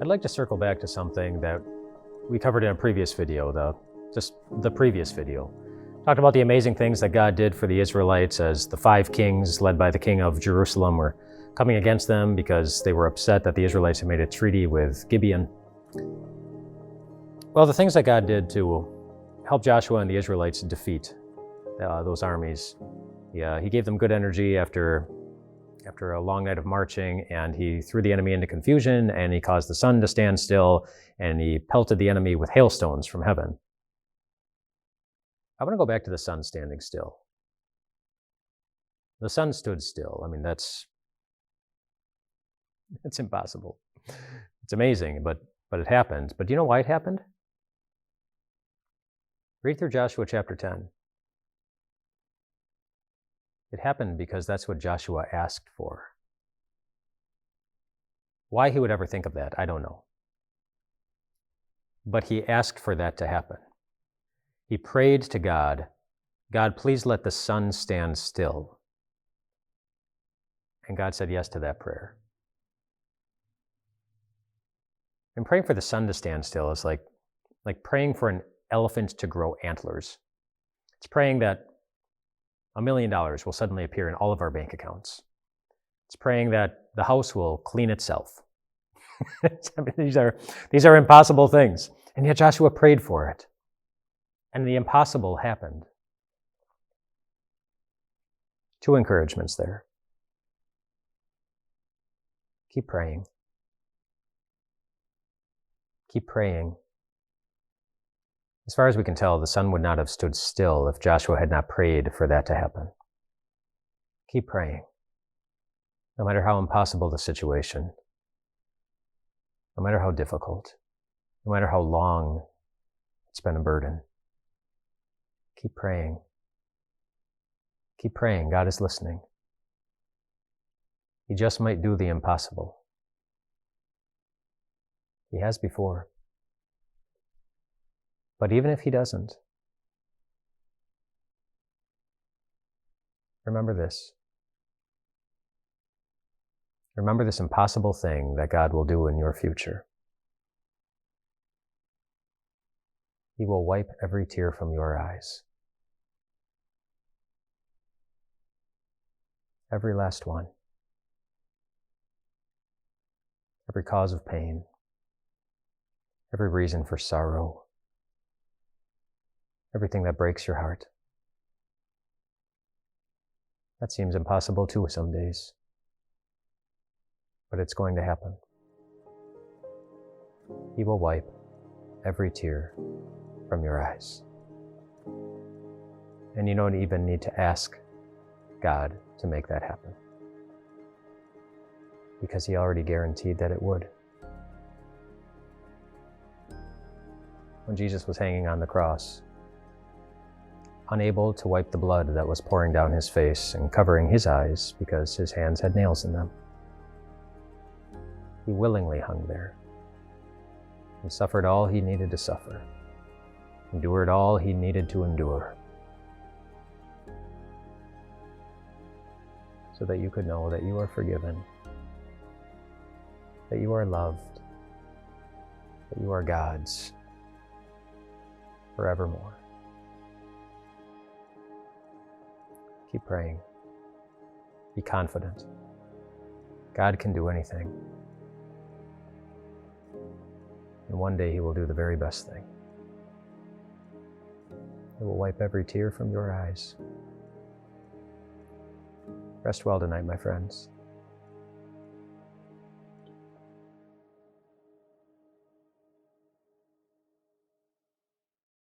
I'd like to circle back to something that we covered in a previous video, just the previous video. Talked about the amazing things that God did for the Israelites as the 5 kings led by the king of Jerusalem were coming against them because they were upset that the Israelites had made a treaty with Gibeon. Well, the things that God did to help Joshua and the Israelites defeat those armies. He gave them good energy after a long night of marching, and he threw the enemy into confusion, and he caused the sun to stand still, and he pelted the enemy with hailstones from heaven. I want to go back to the sun standing still. The sun stood still. I mean, that's impossible. It's amazing, but it happened. But do you know why it happened? Read through Joshua chapter 10. It happened because that's what Joshua asked for. Why he would ever think of that, I don't know. But he asked for that to happen. He prayed to God, God, please let the sun stand still. And God said yes to that prayer. And praying for the sun to stand still is like praying for an elephant to grow antlers. It's praying that $1 million will suddenly appear in all of our bank accounts. It's praying that the house will clean itself. I mean, these are impossible things. And yet Joshua prayed for it. And the impossible happened. 2 encouragements there. Keep praying. Keep praying. As far as we can tell, the sun would not have stood still if Joshua had not prayed for that to happen. Keep praying. No matter how impossible the situation, no matter how difficult, no matter how long it's been a burden, keep praying. Keep praying. God is listening. He just might do the impossible. He has before. But even if he doesn't, remember this. Remember this impossible thing that God will do in your future. He will wipe every tear from your eyes. Every last one. Every cause of pain. Every reason for sorrow. Everything that breaks your heart. That seems impossible too some days. But it's going to happen. He will wipe every tear from your eyes. And you don't even need to ask God to make that happen. Because he already guaranteed that it would. When Jesus was hanging on the cross, unable to wipe the blood that was pouring down his face and covering his eyes because his hands had nails in them, he willingly hung there and suffered all he needed to suffer, endured all he needed to endure, so that you could know that you are forgiven, that you are loved, that you are God's forevermore. Keep praying. Be confident. God can do anything. And one day he will do the very best thing. He will wipe every tear from your eyes. Rest well tonight, my friends.